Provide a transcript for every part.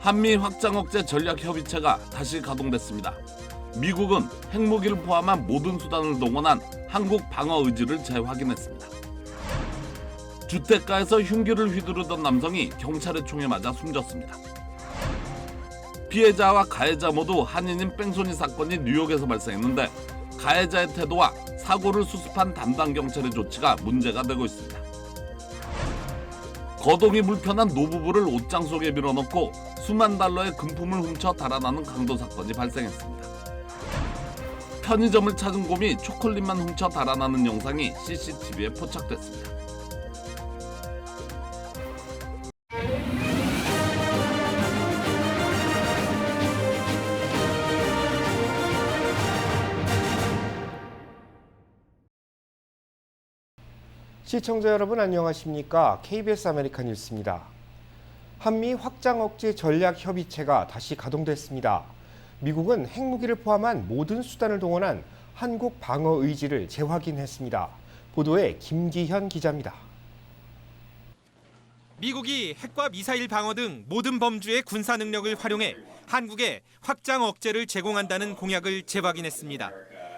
한미 확장 억제 전략 협의체가 다시 가동됐습니다. 미국은 핵무기를 포함한 모든 수단을 동원한 한국 방어 의지를 재확인했습니다. 주택가에서 흉기를 휘두르던 남성이 경찰의 총에 맞아 숨졌습니다. 피해자와 가해자 모두 한인인 뺑소니 사건이 뉴욕에서 발생했는데 가해자의 태도와 사고를 수습한 담당 경찰의 조치가 문제가 되고 있습니다. 거동이 불편한 노부부를 옷장 속에 밀어넣고 수만 달러의 금품을 훔쳐 달아나는 강도 사건이 발생했습니다. 편의점을 찾은 곰이 초콜릿만 훔쳐 달아나는 영상이 CCTV에 포착됐습니다. 시청자 여러분 안녕하십니까? KBS 아메리카 뉴스입니다. 한미 확장 억제 전략 협의체가 다시 가동됐습니다. 미국은 핵무기를 포함한 모든 수단을 동원한 한국 방어 의지를 재확인했습니다. 보도에 김기현 기자입니다. 미국이 핵과 미사일 방어 등 모든 범주의 군사 능력을 활용해 한국에 확장 억제를 제공한다는 공약을 재확인했습니다.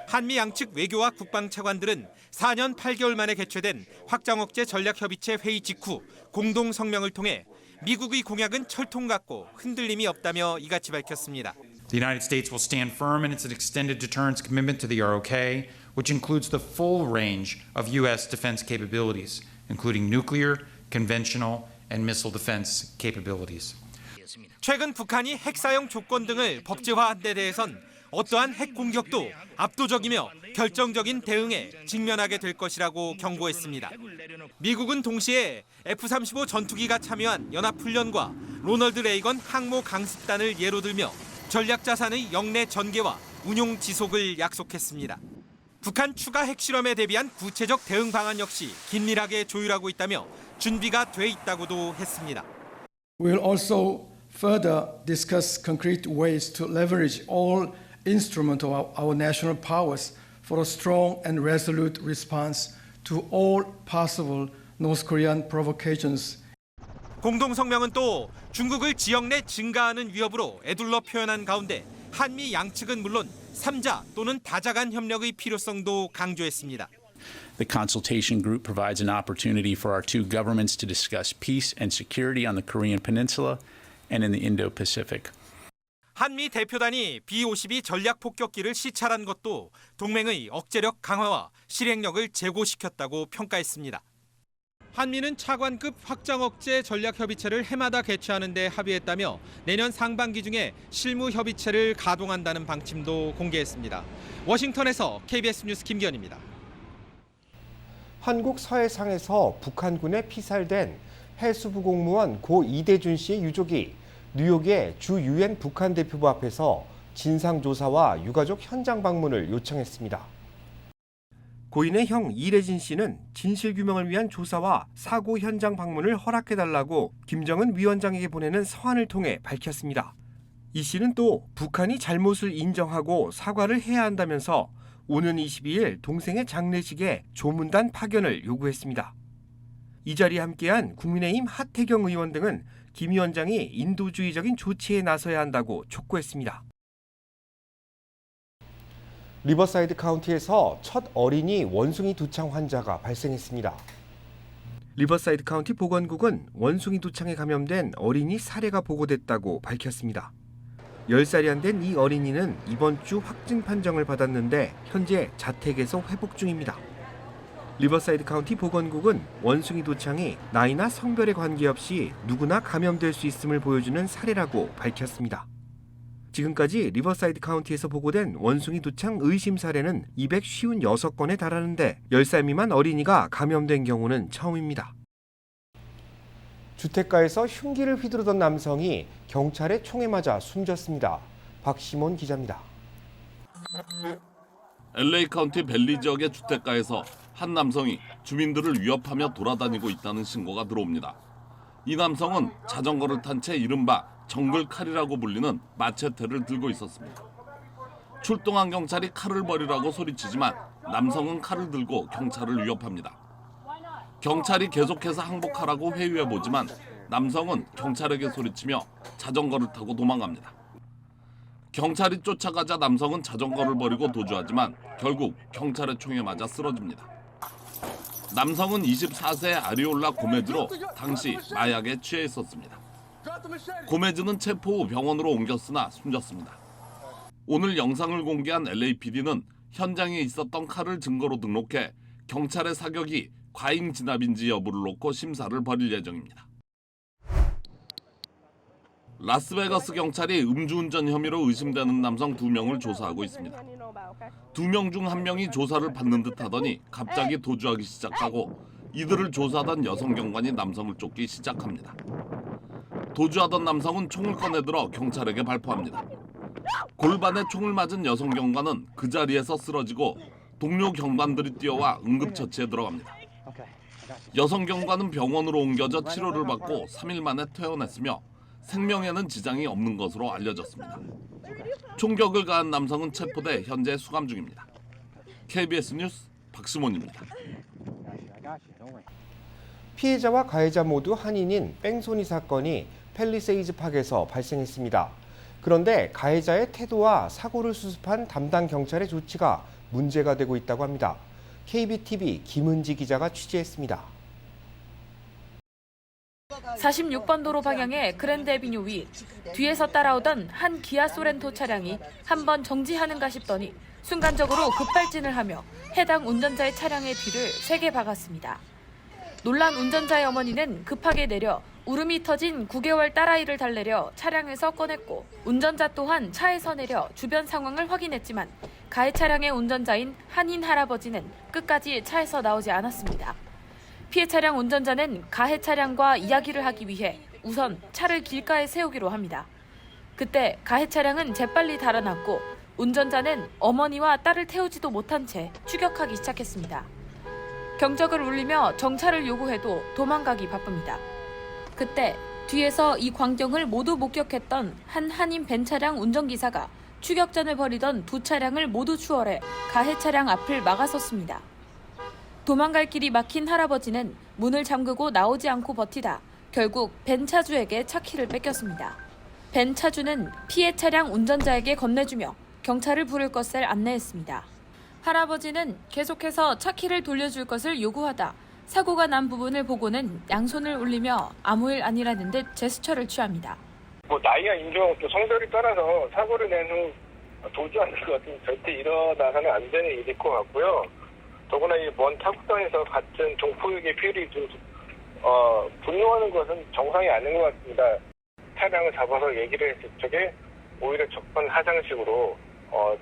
한미 양측 외교와 국방 차관들은 4년 8개월 만에 개최된 확장 억제 전략 협의체 회의 직후 공동 성명을 통해 미국의 공약은 철통 같고 흔들림이 없다며 이같이 밝혔습니다. The United States will stand firm in its extended deterrence commitment to the ROK, which includes the full range of U.S. defense capabilities, including nuclear, conventional, and missile defense capabilities. 최근 북한이 핵 사용 조건 등을 법제화한 데 대해선 어떠한 핵 공격도 압도적이며 결정적인 대응에 직면하게 될 것이라고 경고했습니다. 미국은 동시에 F-35 전투기가 참여한 연합훈련과 로널드 레이건 항모 강습단을 예로 들며 전략 자산의 영내 전개와 운용 지속을 약속했습니다. 북한 추가 핵실험에 대비한 구체적 대응 방안 역시 긴밀하게 조율하고 있다며 준비가 돼 있다고도 했습니다. We will also further discuss concrete ways to leverage all instruments of our national powers for a strong and resolute response to all possible North Korean provocations. 공동 성명은 또 중국을 지역 내 증가하는 위협으로 애둘러 표현한 가운데 한미 양측은 물론 3자 또는 다자 간 협력의 필요성도 강조했습니다. The consultation group provides an opportunity for our two governments to discuss peace and security on the Korean Peninsula and in the Indo-Pacific. 한미 대표단이 B-52 전략 폭격기를 시찰한 것도 동맹의 억제력 강화와 실행력을 제고시켰다고 평가했습니다. 한미는 차관급 확장 억제 전략 협의체를 해마다 개최하는 데 합의했다며 내년 상반기 중에 실무 협의체를 가동한다는 방침도 공개했습니다. 워싱턴에서 KBS 뉴스 김기현입니다. 한국 서해상에서 북한군에 피살된 해수부 공무원 고 이대준 씨의 유족이 뉴욕의 주 유엔 북한 대표부 앞에서 진상조사와 유가족 현장 방문을 요청했습니다. 고인의 형 이래진 씨는 진실규명을 위한 조사와 사고 현장 방문을 허락해달라고 김정은 위원장에게 보내는 서한을 통해 밝혔습니다. 이 씨는 또 북한이 잘못을 인정하고 사과를 해야 한다면서 오는 22일 동생의 장례식에 조문단 파견을 요구했습니다. 이 자리에 함께한 국민의힘 하태경 의원 등은 김 위원장이 인도주의적인 조치에 나서야 한다고 촉구했습니다. 리버사이드 카운티에서 첫 어린이 원숭이 두창 환자가 발생했습니다. 리버사이드 카운티 보건국은 원숭이 두창에 감염된 어린이 사례가 보고됐다고 밝혔습니다. 10살이 안 된 이 어린이는 이번 주 확진 판정을 받았는데 현재 자택에서 회복 중입니다. 리버사이드 카운티 보건국은 원숭이 두창이 나이나 성별에 관계없이 누구나 감염될 수 있음을 보여주는 사례라고 밝혔습니다. 지금까지 리버사이드 카운티에서 보고된 원숭이 두창 의심 사례는 256건에 달하는데 10살 미만 어린이가 감염된 경우는 처음입니다. 주택가에서 흉기를 휘두르던 남성이 경찰의 총에 맞아 숨졌습니다. 박시몬 기자입니다. LA 카운티 벨리 지역의 주택가에서 한 남성이 주민들을 위협하며 돌아다니고 있다는 신고가 들어옵니다. 이 남성은 자전거를 탄 채 이른바 정글칼이라고 불리는 마체테를 들고 있었습니다. 출동한 경찰이 칼을 버리라고 소리치지만 남성은 칼을 들고 경찰을 위협합니다. 경찰이 계속해서 항복하라고 회유해보지만 남성은 경찰에게 소리치며 자전거를 타고 도망갑니다. 경찰이 쫓아가자 남성은 자전거를 버리고 도주하지만 결국 경찰의 총에 맞아 쓰러집니다. 남성은 24세 아리올라 고메즈로 당시 마약에 취해 있었습니다. 고메즈는 체포 후 병원으로 옮겼으나 숨졌습니다. 오늘 영상을 공개한 LAPD는 현장에 있었던 칼을 증거로 등록해 경찰의 사격이 과잉 진압인지 여부를 놓고 심사를 벌일 예정입니다. 라스베가스 경찰이 음주운전 혐의로 의심되는 남성 2명을 조사하고 있습니다. 2명 중 1명이 조사를 받는 듯 하더니 갑자기 도주하기 시작하고 이들을 조사하던 여성 경관이 남성을 쫓기 시작합니다. 도주하던 남성은 총을 꺼내들어 경찰에게 발포합니다. 골반에 총을 맞은 여성 경관은 그 자리에서 쓰러지고 동료 경관들이 뛰어와 응급처치에 들어갑니다. 여성 경관은 병원으로 옮겨져 치료를 받고 3일 만에 퇴원했으며 생명에는 지장이 없는 것으로 알려졌습니다. 총격을 가한 남성은 체포돼 현재 수감 중입니다. KBS 뉴스 박시몬입니다. 피해자와 가해자 모두 한인인 뺑소니 사건이 팰리세이즈 팍에서 발생했습니다. 그런데 가해자의 태도와 사고를 수습한 담당 경찰의 조치가 문제가 되고 있다고 합니다. KBTV 김은지 기자가 취재했습니다. 46번 도로 방향의 그랜드 애비뉴 위 뒤에서 따라오던 한 기아 소렌토 차량이 한번 정지하는가 싶더니 순간적으로 급발진을 하며 해당 운전자의 차량의 뒤를 세게 박았습니다. 놀란 운전자의 어머니는 급하게 내려 울음이 터진 9개월 딸아이를 달래려 차량에서 꺼냈고 운전자 또한 차에서 내려 주변 상황을 확인했지만 가해 차량의 운전자인 한인 할아버지는 끝까지 차에서 나오지 않았습니다. 피해 차량 운전자는 가해 차량과 이야기를 하기 위해 우선 차를 길가에 세우기로 합니다. 그때 가해 차량은 재빨리 달아났고 운전자는 어머니와 딸을 태우지도 못한 채 추격하기 시작했습니다. 경적을 울리며 정차를 요구해도 도망가기 바쁩니다. 그때 뒤에서 이 광경을 모두 목격했던 한 한인 벤 차량 운전기사가 추격전을 벌이던 두 차량을 모두 추월해 가해 차량 앞을 막아섰습니다. 도망갈 길이 막힌 할아버지는 문을 잠그고 나오지 않고 버티다 결국 벤 차주에게 차키를 뺏겼습니다. 벤 차주는 피해 차량 운전자에게 건네주며 경찰을 부를 것을 안내했습니다. 할아버지는 계속해서 차키를 돌려줄 것을 요구하다 사고가 난 부분을 보고는 양손을 올리며 아무 일 아니라는 듯 제스처를 취합니다. 나이와 인종 또 성별에 따라서 사고를 낸 후 도주하는 것은 절대 일어나서는 안 되는 일일 것 같고요. 더구나 이 먼 타국선에서 같은 동포에게 피해를 분노하는 것은 정상이 아닌 것 같습니다. 차량을 잡아서 얘기를 했을 적에 오히려 적반하장식으로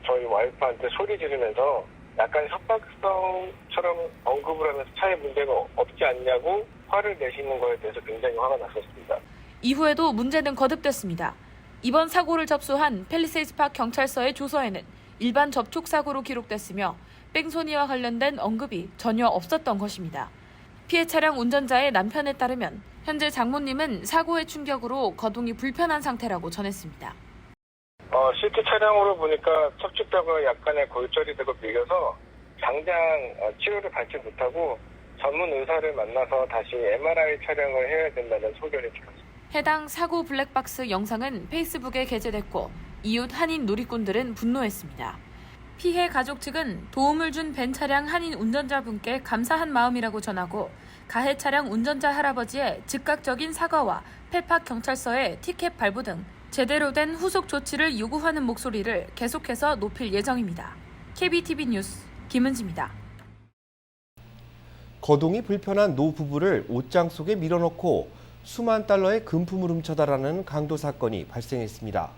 저희 와이프한테 소리 지르면서 약간 협박성처럼 언급을 하면서 차에 문제가 없지 않냐고 화를 내시는 거에 대해서 굉장히 화가 났었습니다. 이후에도 문제는 거듭됐습니다. 이번 사고를 접수한 팰리세이즈 팍 경찰서의 조서에는 일반 접촉 사고로 기록됐으며 뺑소니와 관련된 언급이 전혀 없었던 것입니다. 피해 차량 운전자의 남편에 따르면 현재 장모님은 사고의 충격으로 거동이 불편한 상태라고 전했습니다. 실제 차량으로 보니까 척추뼈가 약간의 골절이 되고 밀려서 당장 치료를 받지 못하고 전문 의사를 만나서 다시 MRI 촬영을 해야 된다는 소견이 들었습니다. 해당 사고 블랙박스 영상은 페이스북에 게재됐고 이웃 한인 누리꾼들은 분노했습니다. 피해 가족 측은 도움을 준 벤 차량 한인 운전자분께 감사한 마음이라고 전하고 가해 차량 운전자 할아버지의 즉각적인 사과와 펠팍 경찰서의 티켓 발부 등 제대로 된 후속 조치를 요구하는 목소리를 계속해서 높일 예정입니다. KBTV 뉴스 김은지입니다. 거동이 불편한 노 부부를 옷장 속에 밀어넣고 수만 달러의 금품을 훔쳐달라는 강도 사건이 발생했습니다.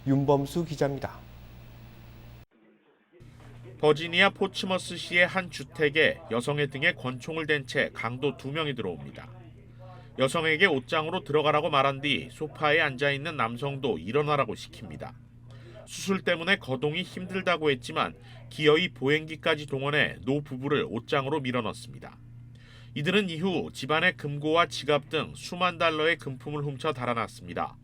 윤범수 기자입니다. 버지니아 포츠머스시의 한 주택에 여성의 등에 권총을 댄 채 강도 2명이 들어옵니다. 여성에게 옷장으로 들어가라고 말한 뒤 소파에 앉아있는 남성도 일어나라고 시킵니다. 수술 때문에 거동이 힘들다고 했지만 기어이 보행기까지 동원해 노 부부를 옷장으로 밀어넣습니다. 이들은 이후 집안의 금고와 지갑 등 수만 달러의 금품을 훔쳐 달아났습니다.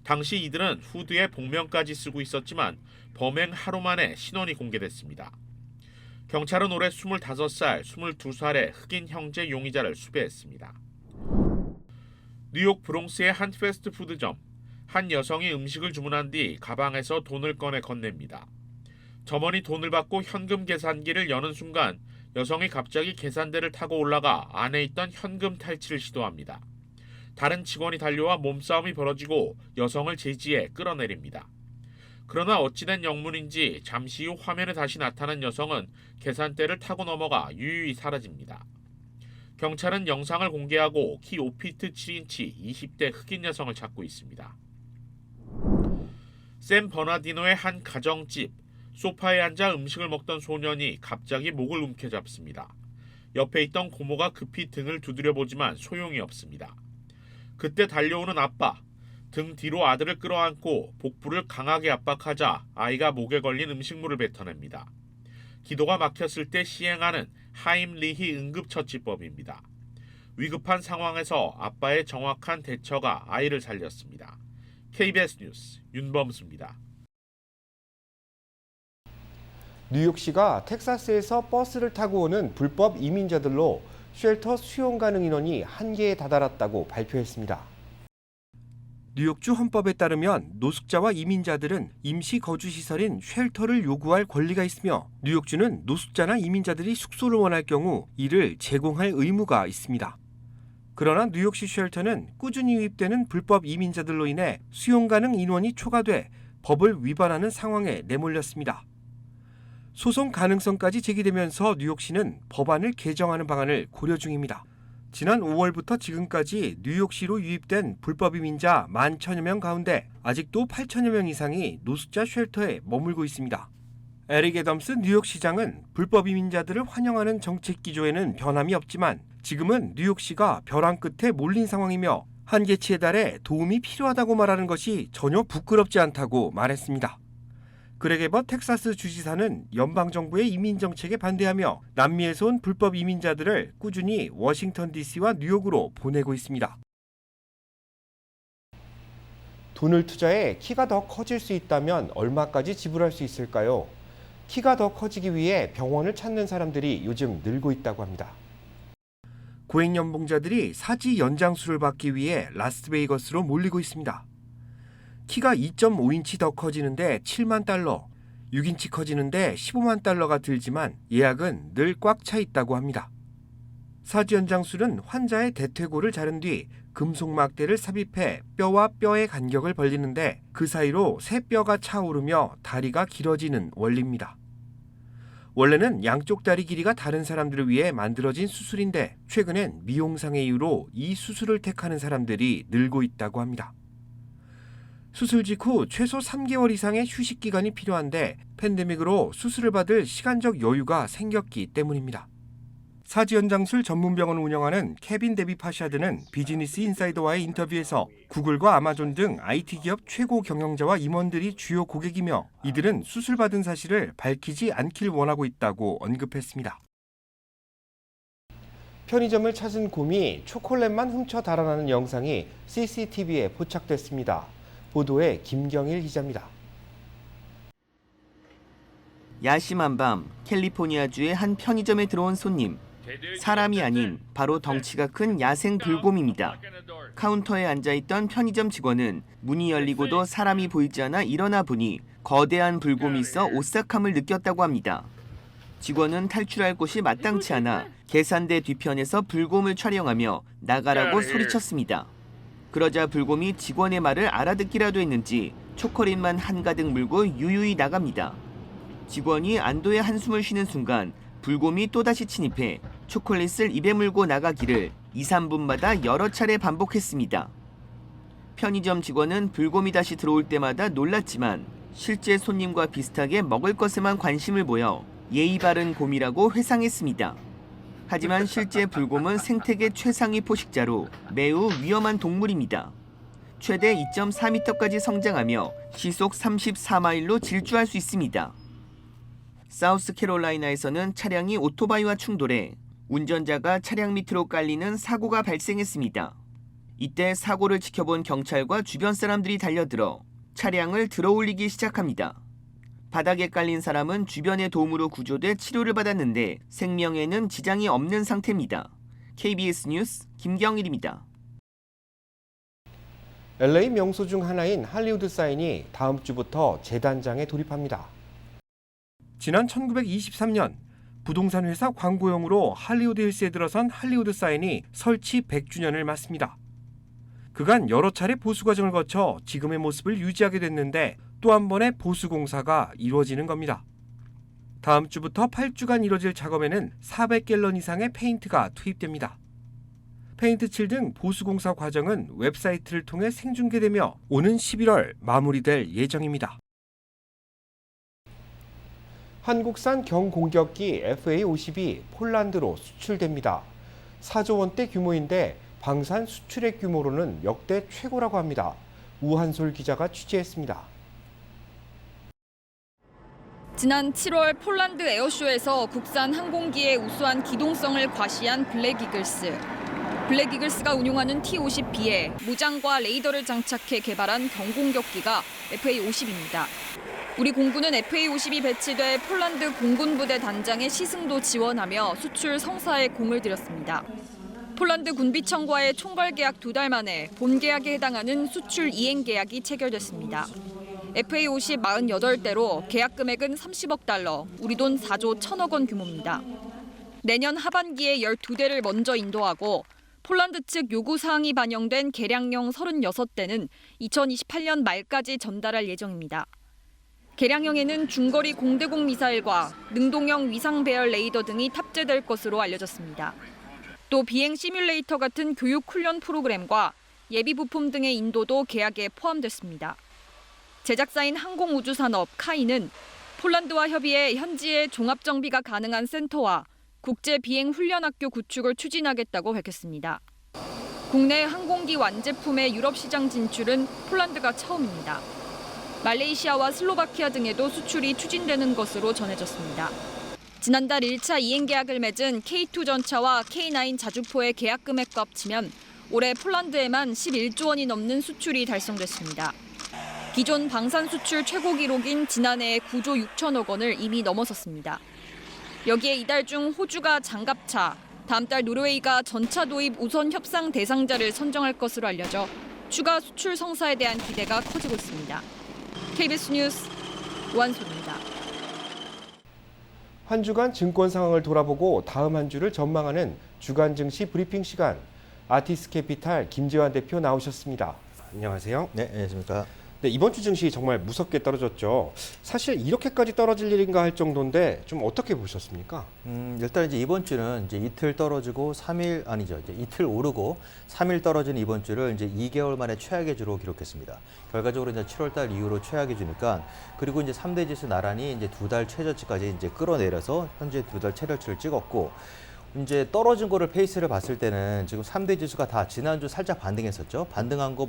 당시 이들은 후드에 복면까지 쓰고 있었지만 범행 하루 만에 신원이 공개됐습니다. 경찰은 올해 25살, 22살의 흑인 형제 용의자를 수배했습니다. 뉴욕 브롱스의 한 패스트푸드점. 한 여성이 음식을 주문한 뒤 가방에서 돈을 꺼내 건넵니다. 점원이 돈을 받고 현금 계산기를 여는 순간 여성이 갑자기 계산대를 타고 올라가 안에 있던 현금 탈취를 시도합니다. 다른 직원이 달려와 몸싸움이 벌어지고 여성을 제지해 끌어내립니다. 그러나 어찌된 영문인지 잠시 후 화면에 다시 나타난 여성은 계산대를 타고 넘어가 유유히 사라집니다. 경찰은 영상을 공개하고 키 5피트 7인치 20대 흑인 여성을 찾고 있습니다. 샌 버나디노의 한 가정집, 소파에 앉아 음식을 먹던 소년이 갑자기 목을 움켜잡습니다. 옆에 있던 고모가 급히 등을 두드려보지만 소용이 없습니다. 그때 달려오는 아빠, 등 뒤로 아들을 끌어안고 복부를 강하게 압박하자 아이가 목에 걸린 음식물을 뱉어냅니다. 기도가 막혔을 때 시행하는 하임리히 응급처치법입니다. 위급한 상황에서 아빠의 정확한 대처가 아이를 살렸습니다. KBS 뉴스 윤범수입니다. 뉴욕시가 텍사스에서 버스를 타고 오는 불법 이민자들로 쉘터 수용 가능 인원이 한계에 다다랐다고 발표했습니다. 뉴욕주 헌법에 따르면 노숙자와 이민자들은 임시 거주시설인 쉘터를 요구할 권리가 있으며 뉴욕주는 노숙자나 이민자들이 숙소를 원할 경우 이를 제공할 의무가 있습니다. 그러나 뉴욕시 쉘터는 꾸준히 유입되는 불법 이민자들로 인해 수용 가능 인원이 초과돼 법을 위반하는 상황에 내몰렸습니다. 소송 가능성까지 제기되면서 뉴욕시는 법안을 개정하는 방안을 고려 중입니다. 지난 5월부터 지금까지 뉴욕시로 유입된 불법 이민자 11,000여 명 가운데 아직도 8,000여 명 이상이 노숙자 쉘터에 머물고 있습니다. 에릭 애덤스 뉴욕시장은 불법 이민자들을 환영하는 정책 기조에는 변함이 없지만 지금은 뉴욕시가 벼랑 끝에 몰린 상황이며 한계치에 달해 도움이 필요하다고 말하는 것이 전혀 부끄럽지 않다고 말했습니다. 그렉 에버트 텍사스 주지사는 연방정부의 이민정책에 반대하며 남미에서 온 불법 이민자들을 꾸준히 워싱턴 DC와 뉴욕으로 보내고 있습니다. 돈을 투자해 키가 더 커질 수 있다면 얼마까지 지불할 수 있을까요? 키가 더 커지기 위해 병원을 찾는 사람들이 요즘 늘고 있다고 합니다. 고액연봉자들이 사지 연장술을 받기 위해 라스베이거스로 몰리고 있습니다. 키가 2.5인치 더 커지는데 7만 달러, 6인치 커지는데 15만 달러가 들지만 예약은 늘 꽉 차 있다고 합니다. 사지 연장술은 환자의 대퇴골을 자른 뒤 금속 막대를 삽입해 뼈와 뼈의 간격을 벌리는데 그 사이로 새 뼈가 차오르며 다리가 길어지는 원리입니다. 원래는 양쪽 다리 길이가 다른 사람들을 위해 만들어진 수술인데 최근엔 미용상의 이유로 이 수술을 택하는 사람들이 늘고 있다고 합니다. 수술 직후 최소 3개월 이상의 휴식 기간이 필요한데 팬데믹으로 수술을 받을 시간적 여유가 생겼기 때문입니다. 사지 연장술 전문 병원을 운영하는 케빈 데비 파샤드는 비즈니스 인사이더와의 인터뷰에서 구글과 아마존 등 IT 기업 최고 경영자와 임원들이 주요 고객이며 이들은 수술받은 사실을 밝히지 않길 원하고 있다고 언급했습니다. 편의점을 찾은 곰이 초콜릿만 훔쳐 달아나는 영상이 CCTV에 포착됐습니다. 보도에 김경일 기자입니다. 야심한 밤 캘리포니아주의 한 편의점에 들어온 손님. 사람이 아닌 바로 덩치가 큰 야생 불곰입니다. 카운터에 앉아있던 편의점 직원은 문이 열리고도 사람이 보이지 않아 일어나 보니 거대한 불곰이 있어 오싹함을 느꼈다고 합니다. 직원은 탈출할 곳이 마땅치 않아 계산대 뒤편에서 불곰을 촬영하며 나가라고 소리쳤습니다. 그러자 불곰이 직원의 말을 알아듣기라도 했는지 초콜릿만 한가득 물고 유유히 나갑니다. 직원이 안도의 한숨을 쉬는 순간 불곰이 또다시 침입해 초콜릿을 입에 물고 나가기를 2, 3분마다 여러 차례 반복했습니다. 편의점 직원은 불곰이 다시 들어올 때마다 놀랐지만 실제 손님과 비슷하게 먹을 것에만 관심을 보여 예의 바른 곰이라고 회상했습니다. 하지만 실제 불곰은 생태계 최상위 포식자로 매우 위험한 동물입니다. 최대 2.4m까지 성장하며 시속 34마일로 질주할 수 있습니다. 사우스캐롤라이나에서는 차량이 오토바이와 충돌해 운전자가 차량 밑으로 깔리는 사고가 발생했습니다. 이때 사고를 지켜본 경찰과 주변 사람들이 달려들어 차량을 들어올리기 시작합니다. 바닥에 깔린 사람은 주변의 도움으로 구조돼 치료를 받았는데 생명에는 지장이 없는 상태입니다. KBS 뉴스 김경일입니다. LA 명소 중 하나인 할리우드 사인이 다음 주부터 재단장에 돌입합니다. 지난 1923년 부동산 회사 광고용으로 할리우드 힐스에 들어선 할리우드 사인이 설치 100주년을 맞습니다. 그간 여러 차례 보수 과정을 거쳐 지금의 모습을 유지하게 됐는데 또 한 번의 보수 공사가 이루어지는 겁니다. 다음 주부터 8주간 이뤄질 작업에는 400갤런 이상의 페인트가 투입됩니다. 페인트 칠 등 보수 공사 과정은 웹사이트를 통해 생중계되며 오는 11월 마무리될 예정입니다. 한국산 경공격기 FA-50이 폴란드로 수출됩니다. 4조 원대 규모인데 방산 수출액 규모로는 역대 최고라고 합니다. 우한솔 기자가 취재했습니다. 지난 7월 폴란드 에어쇼에서 국산 항공기의 우수한 기동성을 과시한 블랙이글스. 블랙이글스가 운용하는 T-50B에 무장과 레이더를 장착해 개발한 경공격기가 FA-50입니다. 우리 공군은 FA-50이 배치돼 폴란드 공군부대 단장의 시승도 지원하며 수출 성사에 공을 들였습니다. 폴란드 군비청과의 총괄 계약 2달 만에 본 계약에 해당하는 수출 이행 계약이 체결됐습니다. FA-50 48대로 계약 금액은 30억 달러, 우리 돈 4조 1천억 원 규모입니다. 내년 하반기에 12대를 먼저 인도하고 폴란드 측 요구사항이 반영된 개량형 36대는 2028년 말까지 전달할 예정입니다. 개량형에는 중거리 공대공 미사일과 능동형 위상 배열 레이더 등이 탑재될 것으로 알려졌습니다. 또 비행 시뮬레이터 같은 교육 훈련 프로그램과 예비 부품 등의 인도도 계약에 포함됐습니다. 제작사인 항공우주산업 카이는 폴란드와 협의해 현지에 종합정비가 가능한 센터와 국제비행훈련학교 구축을 추진하겠다고 밝혔습니다. 국내 항공기 완제품의 유럽 시장 진출은 폴란드가 처음입니다. 말레이시아와 슬로바키아 등에도 수출이 추진되는 것으로 전해졌습니다. 지난달 1차 이행 계약을 맺은 K2 전차와 K9 자주포의 계약 금액과 합치면 올해 폴란드에만 11조 원이 넘는 수출이 달성됐습니다. 기존 방산 수출 최고 기록인 지난해의 9조 6천억 원을 이미 넘어섰습니다. 여기에 이달 중 호주가 장갑차, 다음 달 노르웨이가 전차 도입 우선 협상 대상자를 선정할 것으로 알려져 추가 수출 성사에 대한 기대가 커지고 있습니다. KBS 뉴스 우한솔입니다. 한 주간 증권 상황을 돌아보고 다음 한 주를 전망하는 주간 증시 브리핑 시간. 아티스 캐피탈 김재환 대표 나오셨습니다. 안녕하세요. 네, 안녕하십니까. 네, 이번 주 증시 정말 무섭게 떨어졌죠. 사실 이렇게까지 떨어질 일인가 할 정도인데 좀 어떻게 보셨습니까? 일단 이제 이번 주는 이제 이틀 떨어지고 이제 이틀 오르고 3일 떨어진 이번 주를 이제 2개월 만에 최악의 주로 기록했습니다. 결과적으로 이제 7월 달 이후로 최악의 주니까 그리고 이제 3대 지수 나란히 이제 2달 최저치까지 이제 끌어내려서 현재 2달 최저치를 찍었고 이제 떨어진 거를 페이스를 봤을 때는 지금 3대 지수가 다 지난주 살짝 반등했었죠. 반등한 거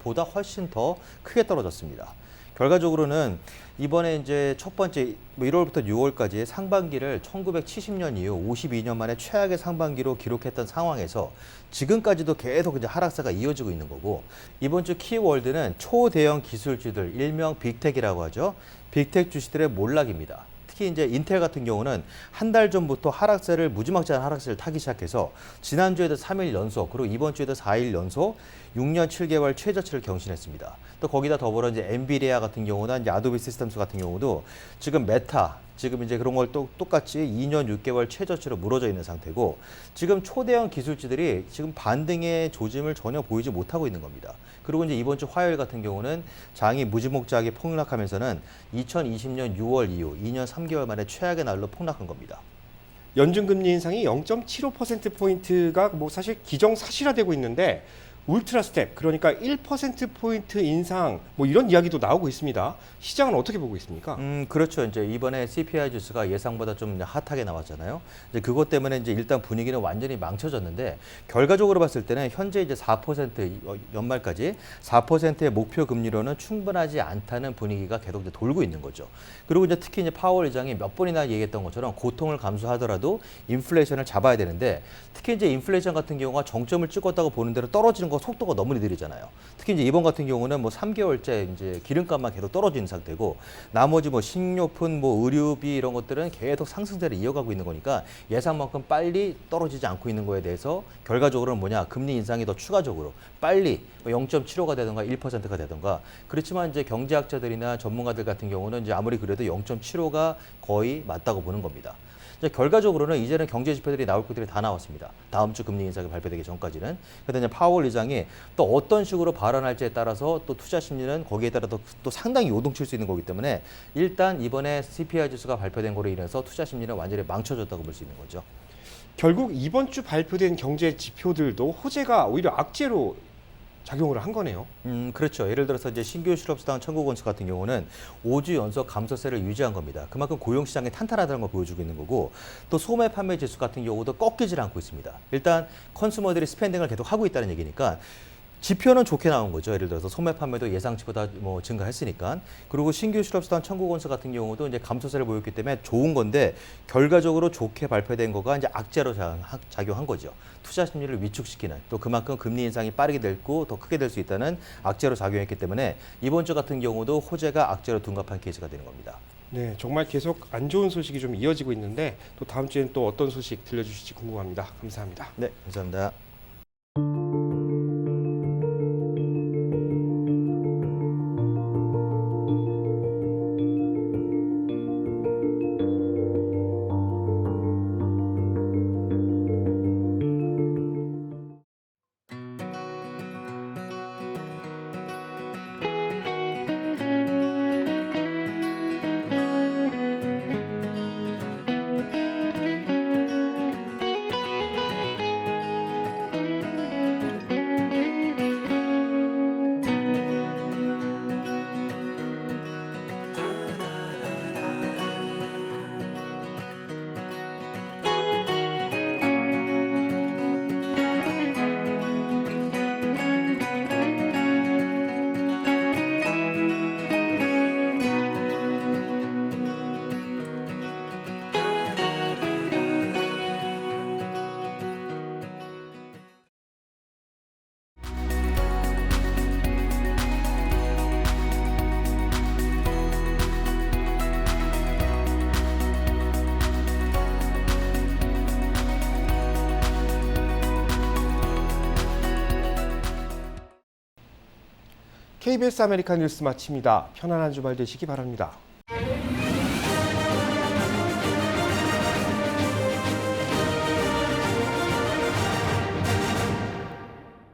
보다 훨씬 더 크게 떨어졌습니다. 결과적으로는 이번에 이제 첫 번째 1월부터 6월까지의 상반기를 1970년 이후 52년 만에 최악의 상반기로 기록했던 상황에서 지금까지도 계속 이제 하락세가 이어지고 있는 거고 이번 주 키워드는 초대형 기술주들 일명 빅텍이라고 하죠. 빅텍 주식들의 몰락입니다. 특히 이제 인텔 같은 경우는 한 달 전부터 무지막지한 하락세를 타기 시작해서 지난주에도 3일 연속 그리고 이번 주에도 4일 연속 6년 7개월 최저치를 경신했습니다. 또 거기다 더불어 이제 엔비디아 같은 경우나 이제 아도비 시스템스 같은 경우도 지금 메타 지금 이제 그런 걸 또 똑같이 2년 6개월 최저치로 무너져 있는 상태고 지금 초대형 기술주들이 지금 반등의 조짐을 전혀 보이지 못하고 있는 겁니다. 그리고 이제 이번 주 화요일 같은 경우는 장이 무지막지하게 폭락하면서는 2020년 6월 이후 2년 3개월 만에 최악의 날로 폭락한 겁니다. 연준금리 인상이 0.75%포인트가 사실 기정사실화되고 있는데 울트라 스텝, 그러니까 1%포인트 인상 이런 이야기도 나오고 있습니다. 시장은 어떻게 보고 있습니까? 그렇죠. 이제 이번에 CPI 지수가 예상보다 좀 핫하게 나왔잖아요. 이제 그것 때문에 이제 일단 분위기는 완전히 망쳐졌는데 결과적으로 봤을 때는 현재 이제 4% 연말까지 4%의 목표 금리로는 충분하지 않다는 분위기가 계속 이제 돌고 있는 거죠. 그리고 이제 특히 이제 파월 의장이 몇 번이나 얘기했던 것처럼 고통을 감수하더라도 인플레이션을 잡아야 되는데 특히 이제 인플레이션 같은 경우가 정점을 찍었다고 보는 대로 떨어지는 결과적으로 속도가 너무 느리잖아요. 특히 이제 이번 같은 경우는 뭐 3개월째 이제 기름값만 계속 떨어지는 상태고 나머지 뭐 식료품, 뭐 의료비 이런 것들은 계속 상승세를 이어가고 있는 거니까 예상만큼 빨리 떨어지지 않고 있는 거에 대해서 결과적으로는 뭐냐, 금리 인상이 더 추가적으로 빨리 0.75가 되던가 1%가 되던가. 그렇지만 이제 경제학자들이나 전문가들 같은 경우는 이제 아무리 그래도 0.75가 거의 맞다고 보는 겁니다. 이제 결과적으로는 이제는 경제 지표들이 나올 것들이 다 나왔습니다. 다음 주 금리 인상이 발표되기 전까지는. 그런데 이제 파월 의장이 또 어떤 식으로 발언할지에 따라서 또 투자 심리는 거기에 따라 또 상당히 요동칠 수 있는 거기 때문에 일단 이번에 CPI 지수가 발표된 거로 인해서 투자 심리는 완전히 망쳐졌다고 볼 수 있는 거죠. 결국 이번 주 발표된 경제 지표들도 호재가 오히려 악재로 작용을 한 거네요. 그렇죠. 예를 들어서 이제 신규 실업수당 청구 건수 같은 경우는 5주 연속 감소세를 유지한 겁니다. 그만큼 고용시장이 탄탄하다는 걸 보여주고 있는 거고, 또 소매 판매 지수 같은 경우도 꺾이질 않고 있습니다. 일단 컨슈머들이 스pen딩을 계속 하고 있다는 얘기니까 지표는 좋게 나온 거죠. 예를 들어서 소매 판매도 예상치보다 뭐 증가했으니까. 그리고 신규 실업수당 청구 건수 같은 경우도 이제 감소세를 보였기 때문에 좋은 건데 결과적으로 좋게 발표된 거가 이제 악재로 작용한 거죠. 투자 심리를 위축시키는, 또 그만큼 금리 인상이 빠르게 됐고 더 크게 될 수 있다는 악재로 작용했기 때문에 이번 주 같은 경우도 호재가 악재로 둔갑한 케이스가 되는 겁니다. 네, 정말 계속 안 좋은 소식이 좀 이어지고 있는데 또 다음 주에는 또 어떤 소식 들려주실지 궁금합니다. 감사합니다. 네, 감사합니다. KBS 아메리칸 뉴스 마칩니다. 편안한 주말 되시기 바랍니다.